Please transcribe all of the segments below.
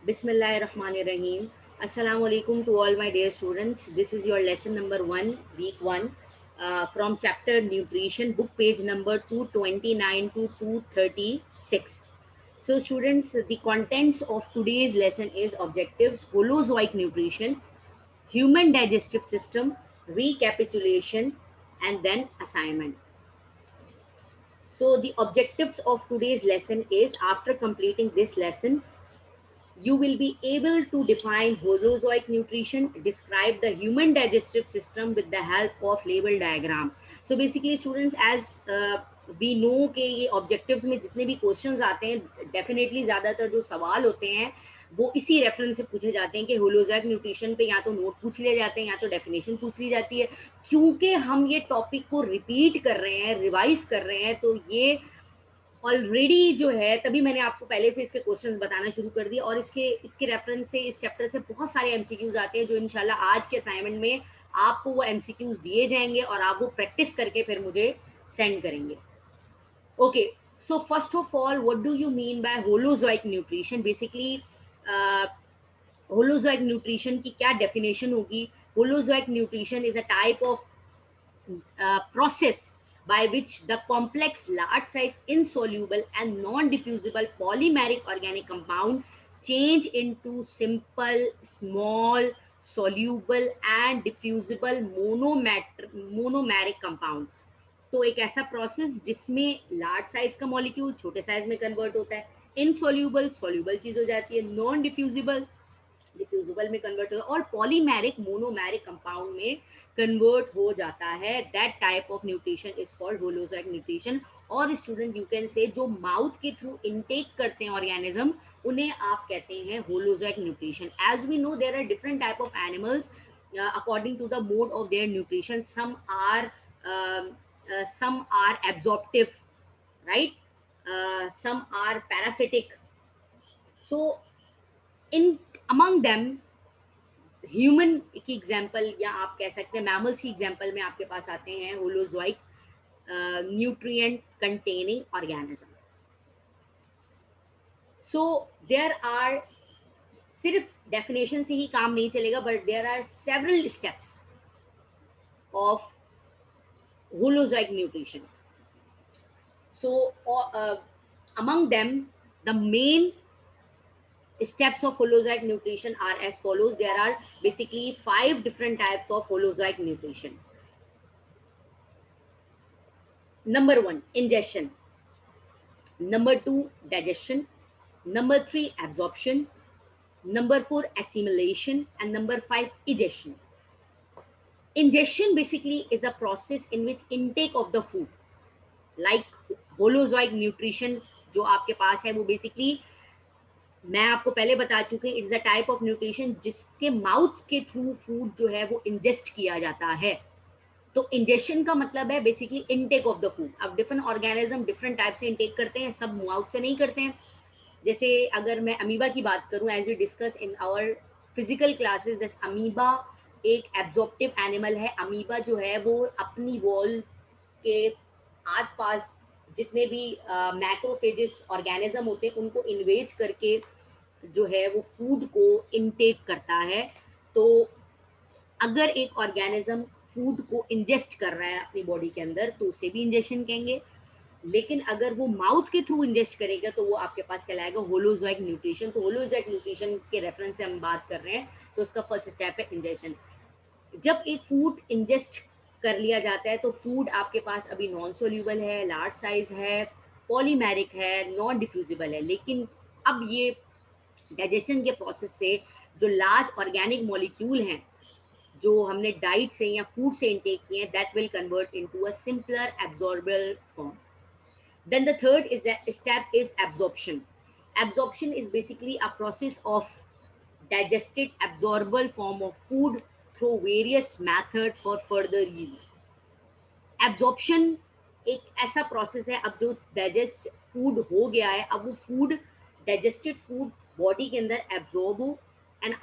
Bismillahirrahmanirrahim. Assalamu alaikum to all my dear students. This is your lesson number 1, week 1, from chapter nutrition, book page number 229 to 236. So students, the contents of today's lesson is objectives, holozoic nutrition, human digestive system, recapitulation, and then assignment. So the objectives of today's lesson is, after completing this lesson, you will be able to define holozoic nutrition, describe the human digestive system with the help of label diagram. So basically students, as we know कि ये objectives में जितने भी questions आते हैं, definitely ज़्यादातर जो सवाल होते हैं वो इसी रेफरेंस से पूछे जाते हैं कि होलोजैक न्यूट्रिशन पे या तो नोट पूछ लिए जाते हैं या तो डेफिनेशन पूछ ली जाती है। क्योंकि हम ये टॉपिक को रिपीट कर रहे हैं, रिवाइज कर रहे हैं, तो ये ऑलरेडी जो है, तभी मैंने आपको पहले से इसके क्वेश्चंस बताना शुरू कर दिए। और इसके इसके रेफरेंस से, इस चैप्टर से बहुत सारे एमसीक्यूज आते हैं जो इंशाल्लाह आज के असाइनमेंट में आपको वो एमसीक्यूज दिए जाएंगे और आप वो प्रैक्टिस करके फिर मुझे सेंड करेंगे। Okay, so first of all, what do you mean by holozoic nutrition? Basically holozoic nutrition की क्या डेफिनेशन होगी? Holozoic nutrition is a type of process by which the complex, large size, insoluble and non-diffusible polymeric organic compound change into simple, small, soluble and diffusible monomeric compound. तो एक ऐसा process जिसमें large size का molecule छोटे size में convert होता है, insoluble soluble चीज हो जाती है, नॉन डिफ्यूजिबल डिफ्यूजिबल में कन्वर्ट होता है, और पॉलीमेरिक मोनोमेरिक कंपाउंड में कन्वर्ट हो जाता है। That type of nutrition is called holozoic nutrition. और स्टूडेंट, यू कैन से, जो माउथ के थ्रू इनटेक करते हैं ऑर्गेनिज्म, उन्हें आप कहते हैं holozoic nutrition. As we know, there are different type of animals according to the mode of their nutrition. Some are absorptive, right? Some are parasitic. So in among them, human की example, या आप कह सकते हैं mammals की example में आपके पास आते हैं holozoic nutrient containing organism. So there are, सिर्फ डेफिनेशन से ही काम नहीं चलेगा, but there are several steps of holozoic nutrition. So among them, the main steps of holozoic nutrition are as follows. There are basically 5 different types of holozoic nutrition. Number 1, ingestion. Number 2, digestion. Number 3, absorption. Number 4, assimilation. And number 5, egestion. Ingestion basically is a process in which intake of the food, like holozoic nutrition जो आपके पास है, वो basically मैं आपको पहले बता चुकी हूँ, it's a type of nutrition जिसके माउथ के थ्रू फूड जो है वो इंजेस्ट किया जाता है। तो इंजेक्शन का मतलब है basically intake of the food. अब डिफरेंट ऑर्गेनिज्म डिफरेंट टाइप से इनटेक करते हैं, सब माउथ से नहीं करते हैं। जैसे अगर मैं अमीबा की बात करूं, as we discuss in our physical classes, this amoeba एक एब्जॉर्प्टिव एनिमल है। अमीबा जो है वो अपनी वॉल के आसपास जितने भी मैक्रोफेजेस ऑर्गेनिज्म होते हैं उनको इन्वेज करके जो है वो फूड को इनटेक करता है। तो अगर एक ऑर्गेनिज्म फूड को इंजेस्ट कर रहा है अपनी बॉडी के अंदर, तो उसे भी इंजेक्शन कहेंगे। लेकिन अगर वो माउथ के थ्रू इंजेस्ट करेगा तो वो आपके पास कहलाएगा होलोजोइक न्यूट्रिशन। तो होलोजोइक न्यूट्रिशन के रेफरेंस से हम बात कर रहे हैं, तो उसका फर्स्ट स्टेप है इंजेक्शन। जब एक फूड इंजेस्ट कर लिया जाता है तो फूड आपके पास अभी नॉन सोल्यूबल है, लार्ज साइज है, पॉलीमेरिक है, नॉन डिफ्यूजिबल है। लेकिन अब ये डाइजेशन के प्रोसेस से जो लार्ज ऑर्गेनिक मॉलिक्यूल हैं जो हमने डाइट से या फूड से इनटेक किए हैं, that will convert into a simpler absorbable form. Then the third is step is absorption. Absorption is basically a process of digested absorbable form of food through various methods for further use. Absorption एक ऐसा process है, अब जो digest food हो गया है, अब वो फूड, डाइजेस्टेड फूड बॉडी के अंदर एब्जॉर्ब हो। And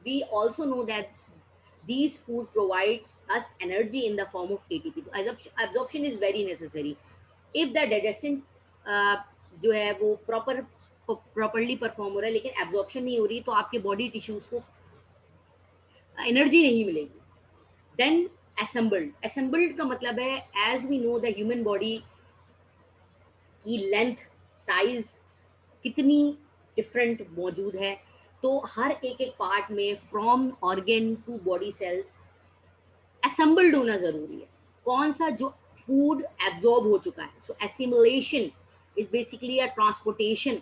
we also know that these food provide us energy in the form of ATP. तो absorption is very necessary. If the digestion जो है वो प्रॉपर प्रॉपरली परफॉर्म हो रहा है लेकिन एब्जॉर्प्शन नहीं हो रही, तो आपके बॉडी टिश्यूज को एनर्जी नहीं मिलेगी. Then assembled. असेंबल्ड का मतलब है, as we know the human body की लेंथ, साइज कितनी डिफरेंट मौजूद है, तो हर एक एक पार्ट में from organ to body cells assembled होना जरूरी है. कौन सा? जो फूड एब्जॉर्ब हो चुका है. So assimilation is basically a transportation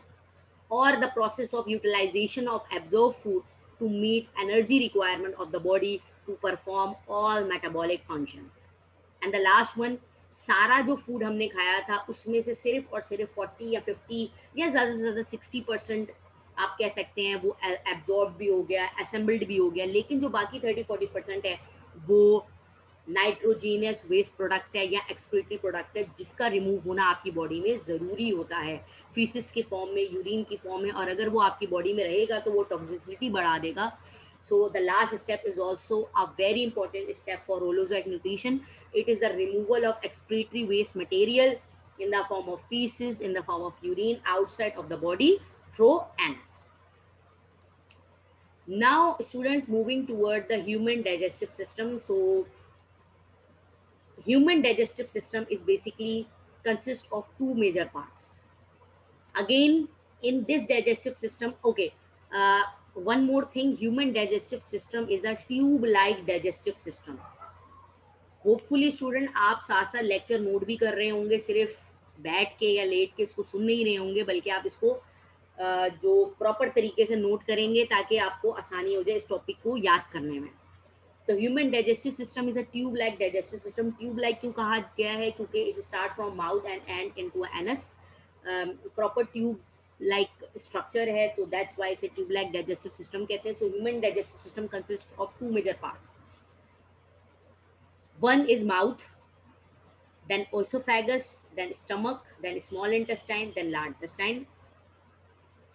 or the process of utilization of absorbed food to meet energy requirement of the body to perform all metabolic functions. And the last one, सारा जो food हमने खाया था उसमें से सिर्फ और सिर्फ 40 या 50 या ज़्यादा से ज़्यादा 60% आप कह सकते हैं वो एब्जॉर्ब भी हो गया, असेंबल्ड भी हो गया, लेकिन जो बाकी 30-40% है वो नाइट्रोजीनियस वेस्ट प्रोडक्ट है या एक्सक्रीटरी प्रोडक्ट है, जिसका रिमूव होना आपकी बॉडी में ज़रूरी होता है, फीसिस के फॉर्म में, यूरिन की फॉर्म में, और अगर वो आपकी बॉडी में रहेगा तो वो टॉक्सिसिटी बढ़ा देगा. So the last step is also a very important step for holozoic nutrition. It is the removal of excretory waste material in the form of feces, in the form of urine outside of the body through anus. Now, students, moving toward the human digestive system. So, human digestive system is basically consists of two major parts. Again, in this digestive system, okay, one more thing, human digestive system is a tube-like digestive system. Hopefully student आप साथ साथ lecture note भी कर रहे होंगे, सिर्फ बैठ के या लेट के इसको सुन नहीं रहे होंगे, बल्कि आप इसको जो प्रॉपर तरीके से नोट करेंगे ताकि आपको आसानी हो जाए इस टॉपिक को याद करने में. तो human digestive system is a tube like digestive system. Tube like क्यों कहा गया है? क्योंकि it start from mouth and end into anus. Proper tube like structure है, तो दैट्स व्हाई इसे ट्यूब लाइक डाइजेस्टिव सिस्टम कहते हैं. So human digestive system consist of two major parts. One is mouth, then esophagus, then stomach, then small intestine, then large intestine.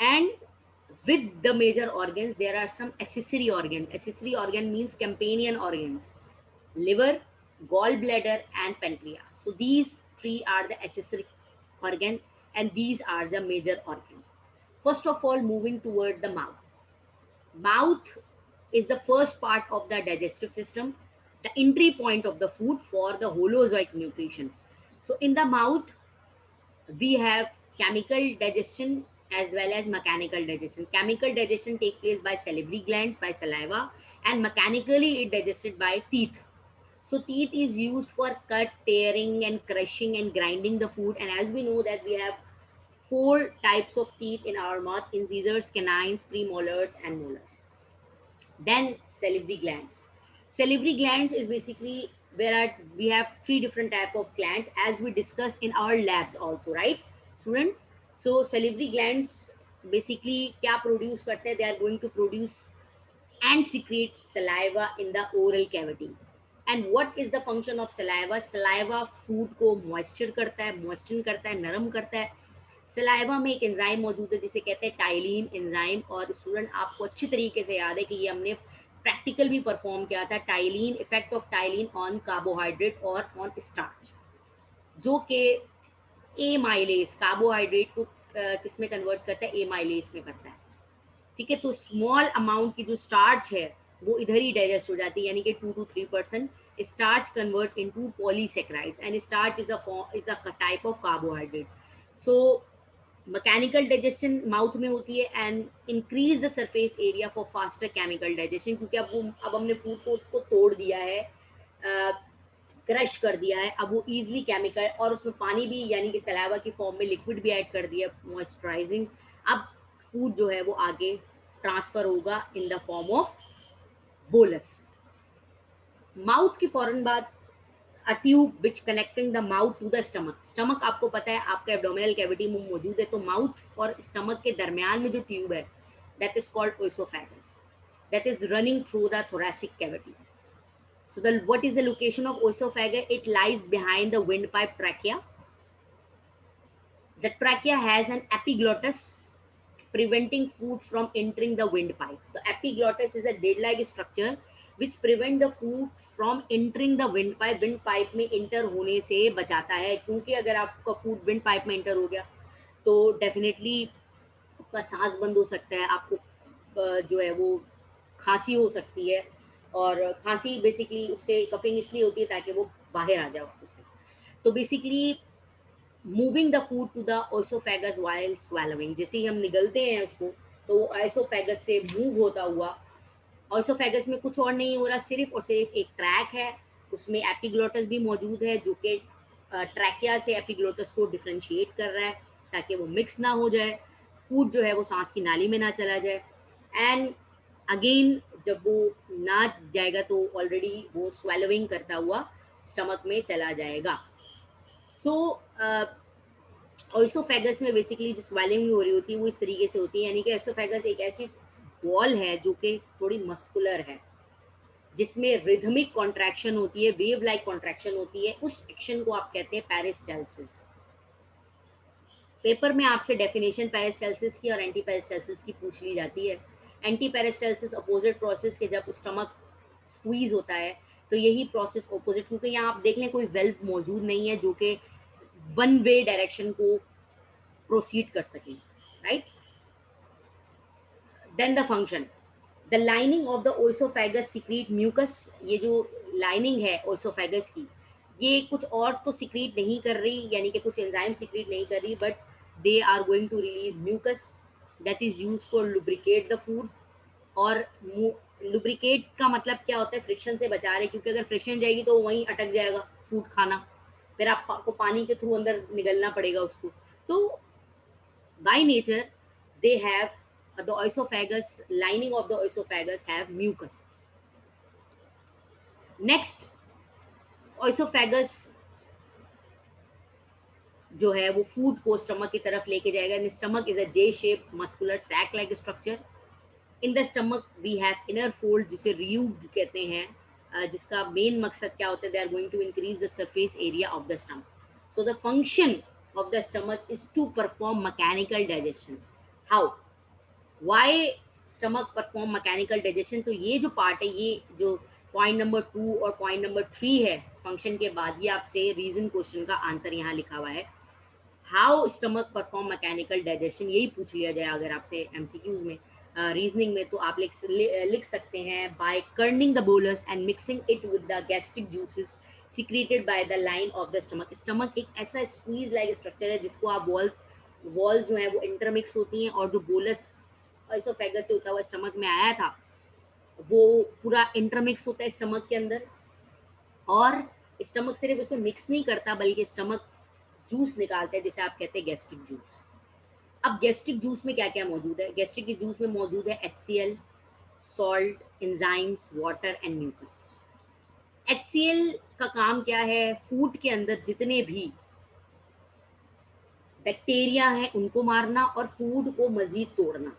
And with the major organs, there are some accessory organs. Accessory organ means companion organs: liver, gallbladder, and pancreas. So these three are the accessory organs, and these are the major organs. First of all, moving toward the mouth. Mouth is the first part of the digestive system, the entry point of the food for the holozoic nutrition. So in the mouth, we have chemical digestion as well as mechanical digestion. Chemical digestion takes place by salivary glands, by saliva, and mechanically it digested by teeth. So teeth is used for cut, tearing, and crushing and grinding the food. And as we know that we have four types of teeth in our mouth: incisors, canines, premolars, and molars. Then salivary glands. Salivary glands is basically where we have three different type of glands, as we discussed in our labs also, right, students? So salivary glands basically क्या produce करते हैं? They are going to produce and secrete saliva in the oral cavity. And what is the function of saliva? Saliva food को moisture करता है, moisten करता है, नरम करता है. सलाइवा में एक एंजाइम मौजूद है जिसे कहते हैं टाइलिन एंजाइम. और स्टूडेंट आपको अच्छी तरीके से याद है कि ये हमने प्रैक्टिकल भी परफॉर्म किया था. Ptyalin, effect of ptyalin on carbohydrate और ऑन स्टार्च, जो कि एमाइलेज कार्बोहाइड्रेट को किस में कन्वर्ट करता है? एमाइलेज में करता है. ठीक है, तो स्मॉल अमाउंट की जो स्टार्च है वो इधर ही डाइजेस्ट हो जाती है, यानी कि 2 to 3% starch convert into polysaccharides, and starch is a type of carbohydrate. So mechanical digestion mouth में होती है and increase the surface area for faster chemical digestion, क्योंकि अब हमने फूड को उसको तोड़ दिया है, क्रश कर दिया है, अब वो इजीली केमिकल, और उसमें पानी भी यानी कि सलाइवा की फॉर्म में लिक्विड भी ऐड कर दिया मॉइस्चराइजिंग. अब फूड जो है वो आगे ट्रांसफर होगा in the form of bolus. Mouth के फौरन बाद a tube which connecting the mouth to the stomach. Stomach आपको पता है आपका abdominal cavity में मौजूद है, तो माउथ और स्टमक के दरमियान में जो ट्यूब है that is called oesophagus, that is running through the thoracic cavity. So what is the location of oesophagus? It lies behind the windpipe trachea. The trachea has an epiglottis preventing food from entering the windpipe. The epiglottis is a dead-like structure which prevent the food from entering the wind pipe. Wind pipe में inter होने से बचाता है, क्योंकि अगर आपका food wind pipe में inter हो गया तो डेफिनेटली आपका सांस बंद हो सकता है, आपको जो है वो खांसी हो सकती है, और खांसी बेसिकली उससे कफिंग इसलिए होती है ताकि वो बाहर आ जाए वापस से। तो basically moving the food to the oesophagus while swallowing, जैसे ही हम निगलते हैं उसको तो वो ओसोफेगस से मूव होता हुआ, ओसोफेगस में कुछ और नहीं हो रहा, सिर्फ और सिर्फ एक ट्रैक है, उसमें एपिग्लोटस भी मौजूद है जो कि ट्रैकिया से एपिग्लोटस को डिफ्रेंशिएट कर रहा है ताकि वो मिक्स ना हो जाए, फूड जो है वो सांस की नाली में ना चला जाए। एंड अगेन जब वो ना जाएगा तो ऑलरेडी वो स्वेलोइंग करता हुआ स्टमक में चला जाएगा। सो ओइसोफेगस में बेसिकली जो स्वेलिंग हो रही होती है वो इस तरीके से होती है, यानी कि ओइसोफेगस एक ऐसी वॉल है जो कि थोड़ी मस्कुलर है, जिसमें रिथमिक कॉन्ट्रैक्शन होती है, वेव लाइक कॉन्ट्रैक्शन होती है, उस एक्शन को आप कहते हैं पेरिस्टाल्सिस। पेपर में आपसे डेफिनेशन पेरिस्टाल्सिस की और एंटी पेरिस्टाल्सिस की पूछ ली जाती है। एंटी पेरिस्टाल्सिस अपोजिट प्रोसेस के जब स्टमक स्क्वीज होता है, तो यही प्रोसेस ऑपोजिट, क्योंकि यहाँ आप देख लें कोई वेल्व मौजूद नहीं है जो कि वन वे डायरेक्शन को प्रोसीड कर सकें, right. Then the function, the lining of the oesophagus secrete mucus, ये जो लाइनिंग है ओइसोफेगस की, ये कुछ और तो सिक्रीट नहीं कर रही, यानी कि कुछ एंजाइम सिक्रीट नहीं कर रही, but they are going to release mucus that is use for lubricate the food. और लुब्रिकेट का मतलब क्या होता है, फ्रिक्शन से बचा रहे, क्योंकि अगर फ्रिक्शन जाएगी तो वहीं अटक जाएगा फूड खाना, फिर आपको पानी के थ्रू अंदर निगलना पड़ेगा उसको। तो by nature they have the oesophagus, lining of the oesophagus have mucus. Next, oesophagus जो है वो फूड को स्टमक की तरफ लेके जाएगा। Stomach is a J shape muscular sac like structure. In the stomach we have inner fold, जिसे रियूब्ड कहते हैं, जिसका मेन मकसद क्या होता है, they are going to increase the surface area of the stomach. So the function of the stomach is to perform mechanical digestion. How, why stomach perform mechanical digestion, तो ये जो पार्ट है, ये जो पॉइंट नंबर 2 और point number 3 है function के बाद, ये आपसे रीजन क्वेश्चन का आंसर यहाँ लिखा हुआ है। How stomach perform mechanical digestion, यही पूछ लिया जाए अगर आपसे एमसीक्यूज में, रीजनिंग में, तो आप लिख सकते हैं by churning the bolus and mixing it with the gastric juices secreted by the line of the stomach. Stomach एक ऐसा स्क्वीज लाइक स्ट्रक्चर है जिसको आप वॉल्स जो है वो इंटरमिक्स होती हैं, और जो बोलस इसोफेगस से होता हुआ स्टमक में आया था वो पूरा इंटरमिक्स होता है स्टमक के अंदर। और स्टमक सिर्फ उसमें मिक्स नहीं करता बल्कि स्टमक जूस निकालता है, जिसे आप कहते हैं गैस्ट्रिक जूस। अब गैस्ट्रिक जूस में क्या क्या मौजूद है, गैस्ट्रिक के जूस में मौजूद है HCl, salt, enzymes, water and mucus. HCl का काम क्या है, फूड के अंदर जितने भी बैक्टीरिया हैं उनको मारना और फूड को मजीद तोड़ना।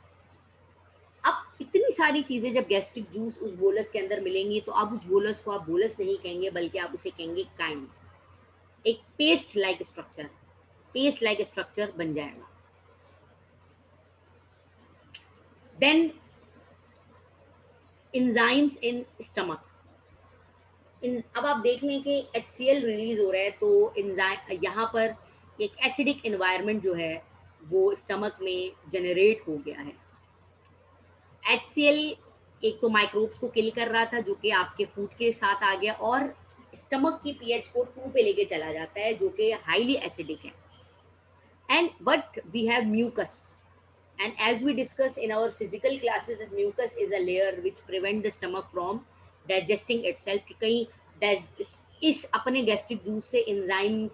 अब इतनी सारी चीजें जब गैस्ट्रिक जूस उस बोलस के अंदर मिलेंगी तो अब उस बोलस को आप बोलस नहीं कहेंगे बल्कि आप उसे कहेंगे काइम, एक पेस्ट लाइक स्ट्रक्चर बन जाएगा। देन एंजाइम्स इन स्टमक, अब आप देख लें कि HCl रिलीज हो रहा है, तो एंजाइम यहाँ पर एक एसिडिक एनवायरनमेंट जो है वो स्टमक में जनरेट हो गया है। HCl एक तो माइक्रोब्स को किल कर रहा था जो कि आपके फूड के साथ आ गया, और स्टमक की पीएच को 2 पे लेके चला जाता है जो कि हाईली एसिडिक है। And but we have mucus, and as we discuss in our physical classes, mucus is a layer which prevent the stomach from digesting itself, कि कहीं इस अपने गैस्ट्रिक जूस से एंजाइम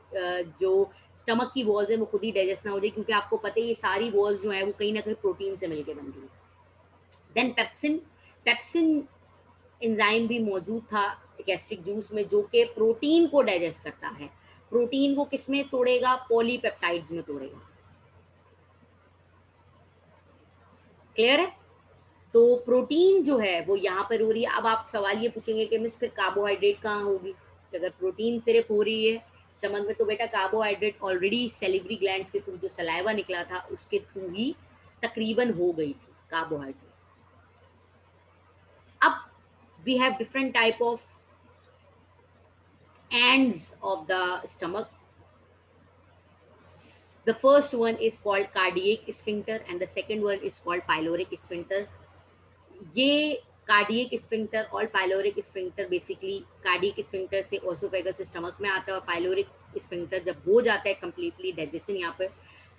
जो स्टमक की वॉल्स है वो खुद ही डाइजेस्ट ना हो जाए, क्योंकि आपको पता है ये सारी वॉल्स जो है वो कहीं ना कहीं प्रोटीन से मिलकर बन रही है। देन पेप्सिन, पेप्सिन एंजाइम भी मौजूद था गैस्ट्रिक जूस में जो कि प्रोटीन को डाइजेस्ट करता है। प्रोटीन को किस में तोड़ेगा, पॉलीपेप्टाइड्स में तोड़ेगा। क्लियर है, तो प्रोटीन जो है वो यहाँ पर हो रही है। अब आप सवाल ये पूछेंगे कि मिस फिर कार्बोहाइड्रेट कहाँ होगी, तो अगर प्रोटीन सिर्फ हो रही है स्टमक में तो बेटा कार्बोहाइड्रेट ऑलरेडी सेलिवरी ग्लैंड्स के थ्रू जो सलाइवा निकला था उसके थ्रू ही तकरीबन हो गई थी कार्बोहाइड्रेट। अब we have different type of ends of the stomach, The first one is called cardiac sphincter and the second one is called pyloric sphincter. ये कार्डियक स्फिंक्टर और pyloric sphincter basically cardiac sphincter से oesophagus stomach में आता है और pyloric sphincter जब हो जाता है कंप्लीटली डाइजेशन यहाँ पे,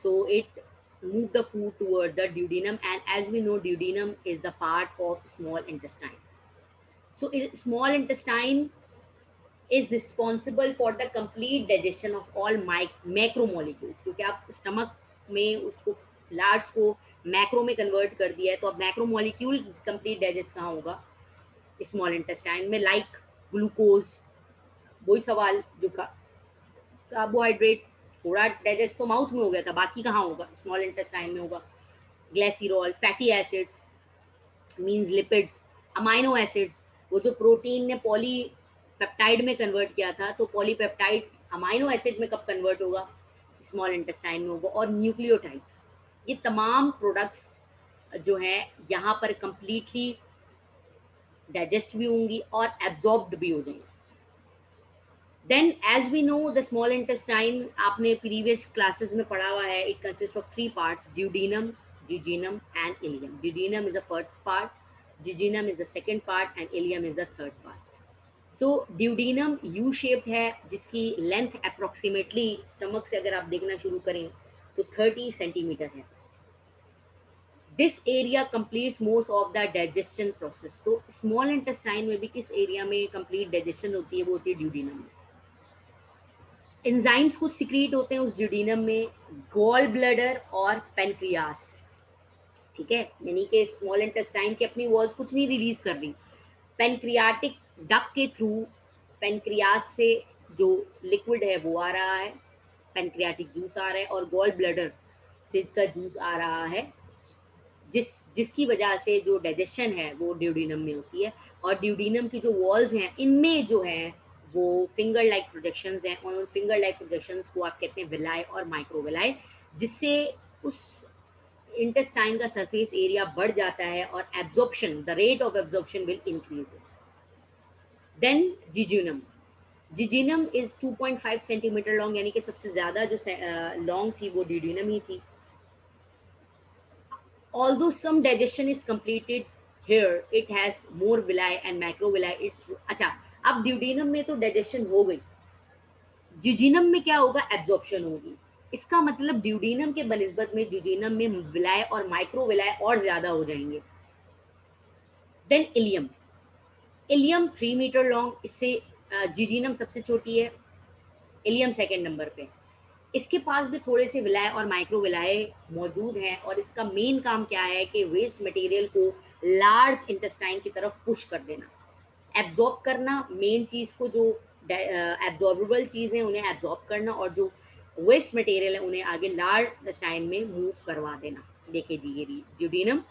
so it move the food toward the duodenum, and as we know duodenum is the part of small intestine. So small intestine is responsible for the complete digestion of all macromolecules, क्योंकि आप stomach में उसको large को macro में convert कर दिया है, तो अब मैक्रो मॉलिक्यूल कंप्लीट डाइजेस्ट कहाँ होगा? स्मॉल इंटेस्टाइन में, लाइक ग्लूकोज, वही सवाल जो कार्बोहाइड्रेट थोड़ा डाइजेस्ट तो माउथ में हो गया था, बाकी कहाँ होगा? स्मॉल इंटेस्टाइन में होगा। Glycerol, fatty acids means lipids, amino acids, वो जो प्रोटीन ने पॉलीपेप्टाइड में कन्वर्ट किया था, तो पॉलीपेप्टाइड अमाइनो एसिड में कब कन्वर्ट होगा? स्मॉल इंटेस्टाइन में होगा। और न्यूक्लियोटाइड्स, ये तमाम प्रोडक्ट्स जो हैं यहाँ पर कंप्लीटली डाइजेस्ट भी होंगी और एब्जॉर्ब्ड भी हो जाएंगी। Then as we know the small intestine, आपने प्रीवियस क्लासेस में पढ़ा हुआ है, it consist of 3 parts, duodenum, jejunum and ileum. Duodenum is the first part, jejunum is the second part and ileum is the third part. So duodenum U shaped है, जिसकी length approximately stomach से अगर आप देखना शुरू करें तो 30 centimetre है। This area completes most of the digestion process. तो स्मॉल इंटेस्टाइन में भी किस एरिया में कंप्लीट डाइजेशन होती है? वो होती है ड्यूडेनम में। एंजाइम्स कुछ सिक्रीट होते हैं उस ड्यूडेनम में, गॉल ब्लैडर और पेनक्रियास, ठीक है, यानी कि स्मॉल इंटेस्टाइन की अपनी वॉल्स कुछ नहीं रिलीज कर रही, पेनक्रियाटिक डक्ट के थ्रू पेनक्रियास से जो लिक्विड है वो आ रहा है, पेनक्रियाटिक जूस आ रहा है, और गॉल ब्लैडर से का जूस आ रहा है, जिसकी वजह से जो डाइजेशन है वो ड्यूडेनम में होती है। और ड्यूडेनम की जो वॉल्स हैं इनमें जो है वो फिंगर लाइक प्रोजेक्शंस हैं, और उन फिंगर लाइक प्रोजेक्शंस को आप कहते हैं विलाई और माइक्रोविलाई, जिससे उस इंटेस्टाइन का सरफेस एरिया बढ़ जाता है और absorption, the rate of absorption will increases. Then jejunum, jejunum is 2.5 centimetre long, यानी कि सबसे ज्यादा जो लॉन्ग थी वो ड्यूडेनम ही थी। Although some digestion is completed here, it has more villi and macrovilli. It's अच्छा, अब ड्यूडेनम में तो डाइजेशन हो गई, जिजिनम में क्या होगा? एब्जॉर्प्शन होगी। इसका मतलब ड्यूडेनम के बनिस्बत में जिजिनम में विलाय और माइक्रोविलाय और ज्यादा हो जाएंगे। Then ileum, ileum 3 metre long, इससे जिजिनम सबसे छोटी है, इलियम सेकेंड नंबर पे। इसके पास भी थोड़े से विलाय और माइक्रोविलाय मौजूद हैं, और इसका मेन काम क्या है कि वेस्ट मटेरियल को लार्ज इंटेस्टाइन की तरफ पुश कर देना, एब्जॉर्ब करना, मेन चीज़ को जो एब्जॉर्बेबल चीज़ है उन्हें एब्जॉर्ब करना, और जो वेस्ट मटेरियल है उन्हें आगे लार्ज इंटेस्टाइन में मूव करवा देना। देखिए जी, ये ड्यूडेनम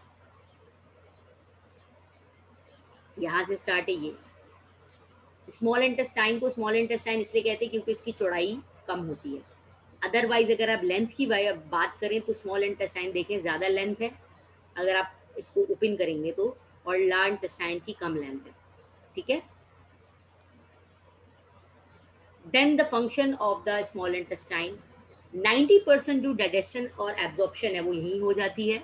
यहाँ से स्टार्ट है। ये स्मॉल इंटेस्टाइन को स्मॉल इंटेस्टाइन इसलिए कहते हैं क्योंकि इसकी चौड़ाई कम होती है। अदरवाइज अगर आप लेंथ की बात करें तो स्मॉल इंटेस्टाइन देखें ज़्यादा लेंथ है अगर आप इसको ओपन करेंगे तो, और लार्ज इंटेस्टाइन की कम लेंथ है, ठीक है। Then the function of the small intestine, 90% जो डाइजेशन और एब्जॉर्प्शन है वो यहीं हो जाती है,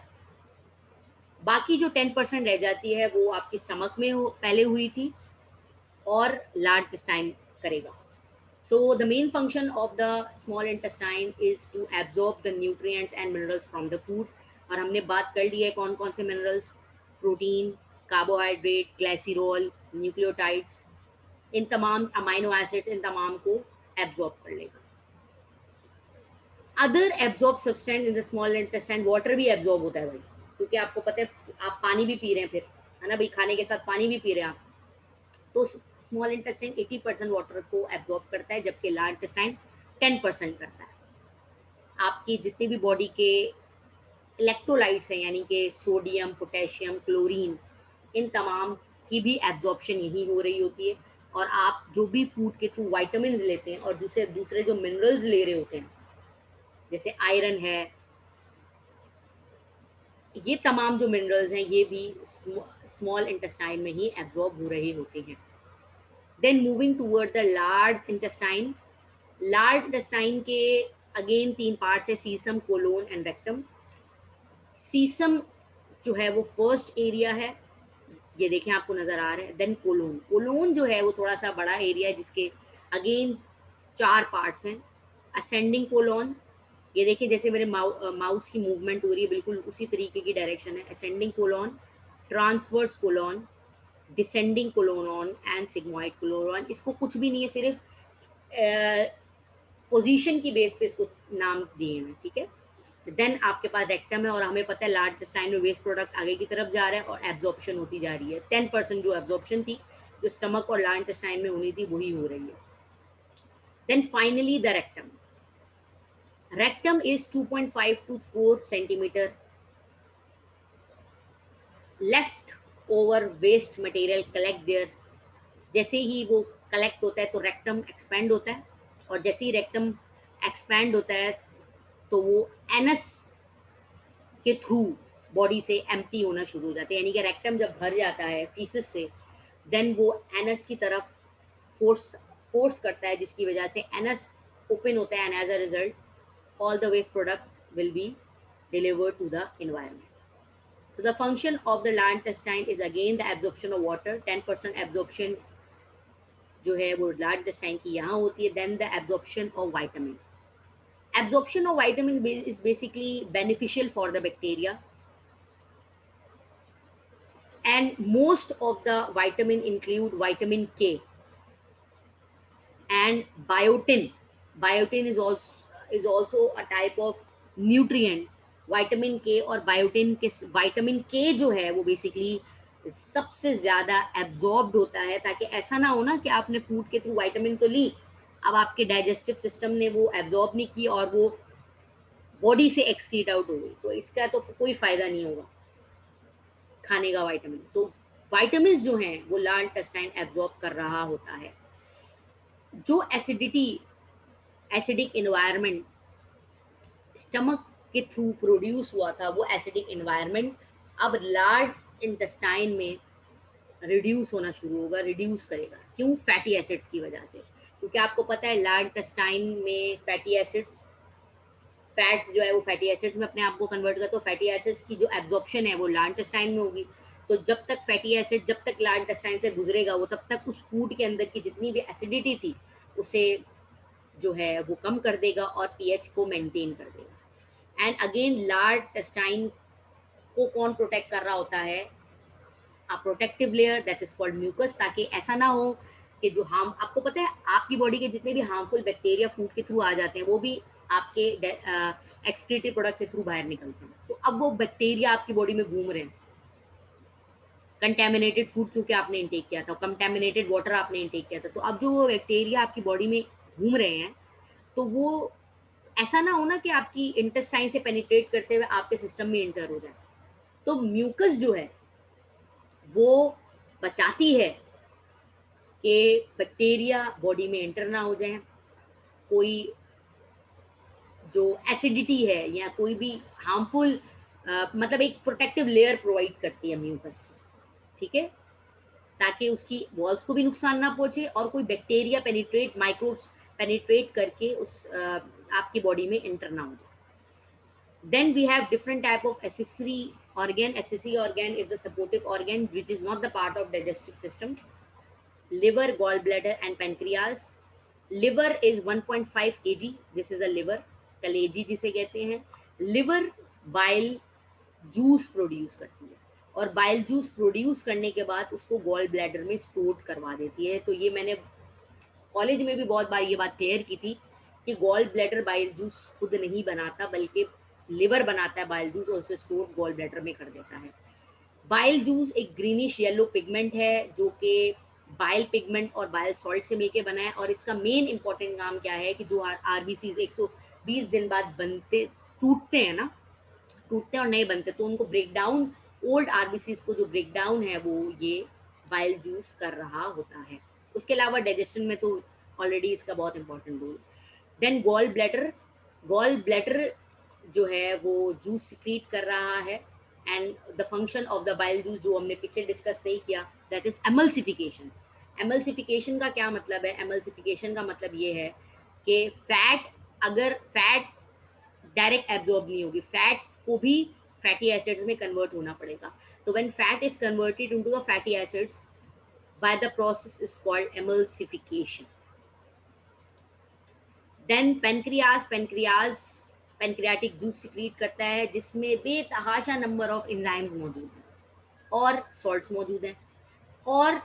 बाकी जो 10% रह जाती है वो आपकी स्टमक में पहले हुई थी और लार्ज इंटेस्टाइन करेगा। So the main function of the small intestine is to absorb the nutrients and minerals from the food, और हमने बात कर ली है कौन कौन से मिनरल्स, प्रोटीन, कार्बोहाइड्रेट, ग्लाइसिरॉल, न्यूक्लियोटाइड्स, इन तमाम अमाइनो एसिड्स, इन तमाम को एब्जॉर्ब कर लेगा। Other absorb substance in the small intestine, water भी एब्जॉर्ब होता है भाई, क्योंकि आपको पता है आप पानी भी पी रहे हैं, फिर है ना भाई, खाने के साथ पानी भी पी रहे हैं आप, तो स्मॉल इंटेस्टाइन 80% वाटर को एब्जॉर्ब करता है, जबकि लार्ज इंटेस्टाइन 10% करता है। आपकी जितने भी बॉडी के इलेक्ट्रोलाइट्स हैं, यानी कि सोडियम, पोटेशियम, क्लोरीन, इन तमाम की भी एब्जॉर्प्शन यही हो रही होती है, और आप जो भी फूड के थ्रू वाइटामिन लेते हैं और दूसरे जो मिनरल्स ले रहे होते हैं, जैसे आयरन है, ये तमाम जो मिनरल्स हैं ये भी स्मॉल इंटेस्टाइन में ही एब्जॉर्ब हो रहे होते हैं। Then moving toward the large intestine, large intestine के अगेन 3 पार्ट्स है, caecum, colon and rectum. Caecum जो है वो फर्स्ट एरिया है, ये देखें आपको नजर आ रहा है। देन कोलोन, कोलोन जो है वो थोड़ा सा बड़ा एरिया है जिसके अगेन 4 पार्ट्स हैं। असेंडिंग कोलोन, ये देखिए जैसे मेरे माउस की मूवमेंट हो रही है, बिल्कुल उसी तरीके की डायरेक्शन है। Ascending colon, transverse colon, descending colon and sigmoid colon. इसको कुछ भी नहीं है, सिर्फ पोजीशन की बेस पे इसको नाम दिए हैं, ठीक है। देन आपके पास रेक्टम है, और हमें पता है लार्ज इंटेस्टाइन में वेस्ट प्रोडक्ट आगे की तरफ जा रहा है और एब्जॉर्प्शन होती जा रही है। 10% जो एब्जॉर्प्शन थी, जो स्टमक और लार्ज इंटेस्टाइन में होनी थी, वही हो रही है। Then finally the rectum. Rectum is 2.5 to 4 centimetre left over waste material collect there. जैसे ही वो कलेक्ट होता है तो रेक्टम एक्सपैंड होता है, और जैसे ही रेक्टम एक्सपैंड होता है तो वो एनस के थ्रू बॉडी से एम्प्टी होना शुरू हो जाते हैं। यानी कि रेक्टम जब भर जाता है फीसिस से, देन वो एनस की तरफ फोर्स फोर्स करता है, जिसकी वजह से एनस ओपन होता है, and as a result all the waste product will be delivered to the environment. So the function of the large intestine is again the absorption of water. 10% absorption जो है वो लार्ज इंटेस्टाइन की यहाँ होती है। Then the absorption of vitamin. Absorption of vitamin is basically beneficial for the bacteria, and most of the vitamin include vitamin K and biotin. Biotin is also a type of nutrient. Vitamin K और biotin के vitamin K जो है वो basically सबसे ज़्यादा absorbed होता है, ताकि ऐसा ना हो ना कि आपने फूड के थ्रू vitamin तो ली, अब आपके डाइजेस्टिव सिस्टम ने वो एब्जॉर्ब नहीं की और वो बॉडी से एक्सक्रीट आउट हो गई, तो इसका तो कोई फायदा नहीं होगा खाने का वाइटामिन। तो वाइटामिन जो हैं वो लार्ज इंटेस्टाइन एब्जॉर्ब कर रहा होता है। जो एसिडिक इन्वायरमेंट स्टमक के थ्रू प्रोड्यूस हुआ था, वो एसिडिक इन्वायरमेंट अब लार्ज इंटेस्टाइन में रिड्यूस होना शुरू होगा, रिड्यूस करेगा। क्यों? फैटी एसिड्स की वजह से। क्योंकि आपको पता है लार्ज इंटेस्टाइन में फैटी एसिड्स, फैट्स जो है वो फैटी एसिड्स में अपने आप को कन्वर्ट करते, तो फैटी एसिड्स की जो एब्जॉर्प्शन है वो लार्ज इंटेस्टाइन में होगी। तो जब तक फैटी एसिड जब तक लार्ज इंटेस्टाइन से गुजरेगा, वो तब तक उस फूड के अंदर की जितनी भी एसिडिटी थी उसे जो है वो कम कर देगा और पीएच को मेंटेन कर देगा। एंड अगेन लार्ज इंटेस्टाइन को कौन प्रोटेक्ट कर रहा होता है? A protective layer that is called mucus, ताकि ऐसा ना हो कि जो हार्म, आपको पता है आपकी बॉडी के जितने भी हार्मफुल बैक्टीरिया फूड के थ्रू आ जाते हैं, वो भी आपके एक्सक्रीटिव प्रोडक्ट के थ्रू बाहर निकलते हैं। तो अब वो बैक्टीरिया आपकी बॉडी में घूम रहे हैं, कंटेमिनेटेड फूड क्योंकि आपने इंटेक किया था, कंटेमिनेटेड वाटर आपने इंटेक किया था, तो अब जो वो बैक्टीरिया आपकी बॉडी में घूम रहे हैं, तो वो ऐसा ना हो ना कि आपकी इंटेस्टाइन से पेनिट्रेट करते हुए आपके सिस्टम में इंटर हो जाए। तो म्यूकस जो है वो बचाती है कि बैक्टीरिया बॉडी में एंटर ना हो जाए, कोई जो एसिडिटी है या कोई भी हार्मफुल मतलब एक प्रोटेक्टिव लेयर प्रोवाइड करती है म्यूकस, ठीक है, ताकि उसकी वॉल्स को भी नुकसान ना पहुंचे और कोई बैक्टीरिया पेनिट्रेट, माइक्रोब्स पेनिट्रेट करके उस आपकी बॉडी में एंटर ना हो जाए। Then we have different type of accessory organ. Accessory organ is the supportive organ which is not the part of digestive system. Liver, gallbladder and pancreas. Liver is 1.5 kg. This is a liver. कलेजी जिसे कहते हैं। Liver bile juice produce करती है, और bile juice produce करने के बाद उसको गॉल ब्लैडर में स्टोर करवा देती है। तो ये मैंने कॉलेज में भी बहुत बार ये बात क्लियर की थी कि गॉल ब्लैडर बाइल जूस खुद नहीं बनाता, बल्कि लिवर बनाता है बाइल जूस और उसे स्टोर गॉल ब्लैडर में कर देता है। बाइल जूस एक ग्रीनिश येलो पिगमेंट है जो कि बाइल पिगमेंट और बाइल सॉल्ट से मिलकर बना है, और इसका मेन इंपॉर्टेंट काम क्या है कि जो आरबीसीज 120 दिन बाद बनते टूटते हैं ना, टूटते और नए बनते, तो उनको ब्रेक डाउन, ओल्ड आरबीसीज को जो ब्रेक डाउन है वो ये बाइल जूस कर रहा होता है। उसके अलावा डाइजेशन में तो ऑलरेडी इसका बहुत important role. Then gall bladder जो है वो जूस सिक्रीट कर रहा है, and the function of the bile juice जो हमने पीछे डिस्कस नहीं किया, दैट इज एमल्सिफिकेशन। एमल्सिफिकेशन का क्या मतलब है? एमल्सिफिकेशन का मतलब ये है कि फैट अगर फैट डायरेक्ट एब्जॉर्ब नहीं होगी, फैट को भी फैटी एसिड्स में कन्वर्ट होना पड़ेगा. तो when fat is converted into a fatty acids by the process is called emulsification. Then pancreas pancreatic juice secrete करता है जिसमें बेतहाशा नंबर ऑफ एंजाइम्स मौजूद हैं और सॉल्ट्स मौजूद हैं. और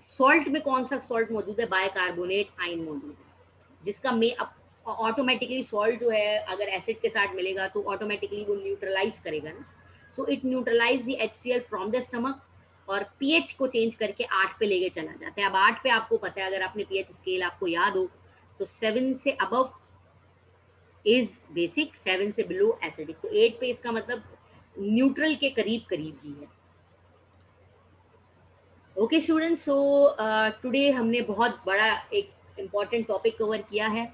सॉल्ट में कौन सा सॉल्ट मौजूद है? बाइकार्बोनेट आयन मौजूद है, जिसका में अब ऑटोमेटिकली सॉल्ट जो है अगर एसिड के साथ मिलेगा तो ऑटोमेटिकली वो न्यूट्रलाइज करेगा ना. So it neutralise the HCl from the stomach और पीएच को चेंज करके 8 पे लेके चला जाता है. अब 8 पे आपको पता है, अगर आपने पीएच स्केल आपको याद हो तो 7 से अबव इज बेसिक, 7 से बिलो एसिडिक. तो 8 पे इसका मतलब न्यूट्रल के करीब करीब ही है. ओके स्टूडेंट्स, सो टुडे हमने बहुत बड़ा एक इम्पॉर्टेंट टॉपिक कवर किया है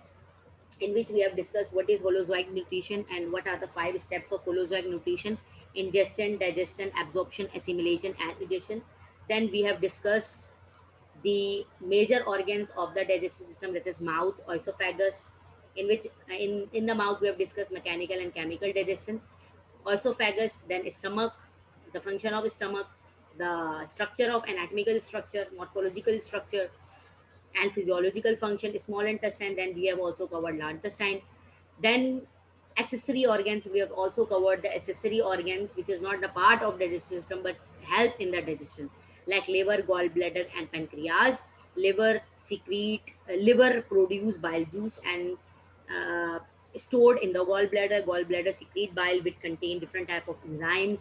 in which we have discussed what is holozoic nutrition and what are the 5 steps of holozoic nutrition: ingestion, digestion, absorption, assimilation, and digestion. Then we have discussed the major organs of the digestive system, that is mouth, esophagus, in which in the mouth we have discussed mechanical and chemical digestion. Esophagus, then stomach, the function of stomach, the structure of anatomical structure, morphological structure, and physiological function, small intestine. Then we have also covered large intestine. Then accessory organs, we have also covered the accessory organs which is not the part of digestive system but help in the digestion, like liver, gallbladder, and pancreas. Liver secrete, liver produce bile juice and uh, stored in the gallbladder. Gallbladder secrete bile which contain different type of enzymes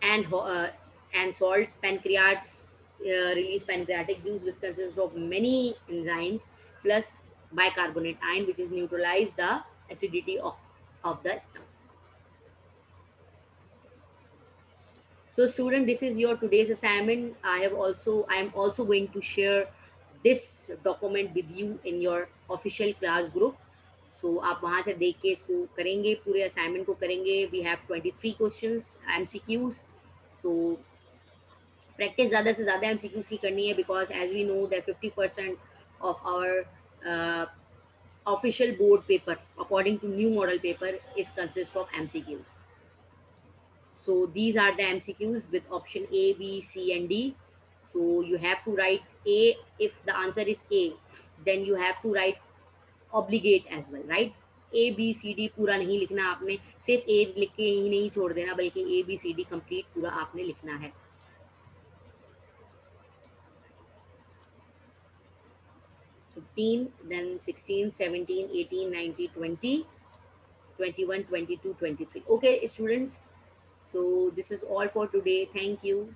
and salts. Pancreas release pancreatic juice which consists of many enzymes plus bicarbonate ion which is neutralize the acidity of the stomach. So student, this is your today's assignment. I am also going to share this document with you in your official class group. So आप वहाँ से देख के इसको करेंगे, पूरे assignment को करेंगे. We have 23 questions MCQs. So practice ज़्यादा से ज़्यादा MCQs की करनी है, because as we know that 50% of our official board paper according to new model paper is consist of MCQs. So these are the MCQs with option A, B, C and D. So you have to write A. If the answer is A, then you have to write obligate as well, right? A B C D पूरा नहीं लिखना आपने, सिर्फ A लिख के ही नहीं छोड़ देना, बल्कि A B C D complete पूरा आपने लिखना है. 15, then 16, 17, 18, 19, 20, 21, 22, 23. Okay students, so this is all for today. Thank you.